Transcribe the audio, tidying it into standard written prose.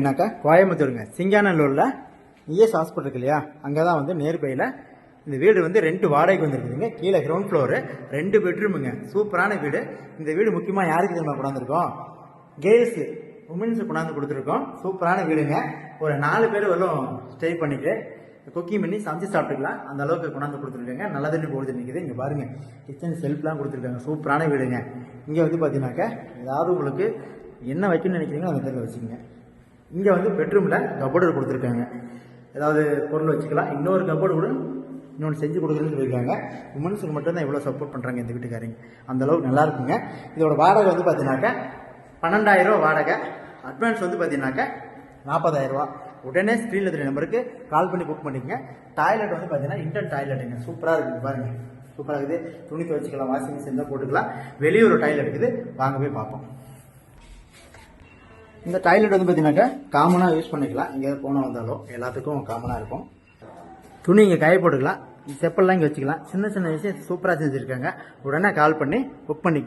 என்னக்கா கோயம்புத்தூருங்க சிங்காநல்லூரில் ES hospital இருக்கு இல்லையா, அங்கே தான் வந்து நேர்பையில் இந்த வீடு வந்து ரெண்டு வாடகைக்கு வந்துருக்குதுங்க. கீழே கிரவுண்ட் ஃப்ளோரு 2 பெட்ரூமுங்க. சூப்பரான வீடு. இந்த வீடு முக்கியமாக யாருக்கு தெரியுமா கொண்டாந்துருக்கோம்? கேர்ள்ஸு உமன்ஸு கொண்டாந்து கொடுத்துருக்கோம். சூப்பரான வீடுங்க. ஒரு 4 பேர் வரலும் ஸ்டே பண்ணிட்டு குக்கிங் பண்ணி சமைச்சு சாப்பிட்டுக்கலாம். அந்த அளவுக்கு கொண்டாந்து கொடுத்துருக்காங்க. நல்ல தண்ணி போடுது நிற்குது. இங்கே பாருங்கள், கிச்சன் செல்ஃப்லாம் கொடுத்துருக்காங்க. சூப்பரான வீடுங்க. இங்கே வந்து பார்த்தீங்கன்னாக்கா ஏதாவது உங்களுக்கு என்ன வைக்கணும்னு நினைக்கிறீங்களோ அந்த பேரில் வச்சுக்கோங்க. இங்கே வந்து பெட்ரூமில் கபோர்டு கொடுத்துருக்காங்க. ஏதாவது பொருள் வச்சுக்கலாம். இன்னொரு கபோர்டு கூட இன்னொன்று செஞ்சு கொடுக்குறேன்னு சொல்லியிருக்காங்க. உமன்ஸுக்கு மட்டும்தான் இவ்வளோ சப்போர்ட் பண்ணுறாங்க இந்த வீட்டுக்காரங்க. அந்தளவுக்கு நல்லா இருக்குங்க. இதோட வாடகை வந்து பார்த்தீங்கன்னாக்கா 12,000 ரூபா வாடகை. அட்வான்ஸ் வந்து பார்த்தீங்கன்னாக்கா 40,000 ரூபா. உடனே ஸ்க்ரீனில் தெரிய நம்பருக்கு கால் பண்ணி புக் பண்ணிக்கங்க. டாய்லெட் வந்து பார்த்தீங்கன்னா இன்டர்ன் டாய்லெட்டுங்க. சூப்பராக இருக்குது பாருங்கள். சூப்பராக இருக்குது. துணி துவைச்சிக்கலாம், வாஷிங் மிஷின் தான் போட்டுக்கலாம். வெளியூர் டாய்லெட் இருக்குது. வாங்க போய் பார்ப்போம். இந்த டாய்லெட் வந்து பார்த்தீங்கன்னாக்கா காமனாக யூஸ் பண்ணிக்கலாம். எங்கே போனால் வந்தாலும் எல்லாத்துக்கும் காமனாக இருக்கும். துணி இங்கே காய போட்டுக்கலாம். செப்பல்லாம் இங்கே வச்சுக்கலாம். சின்ன சின்ன விஷயம் சூப்பராக செஞ்சுருக்காங்க. உடனே கால் பண்ணி புக் பண்ணி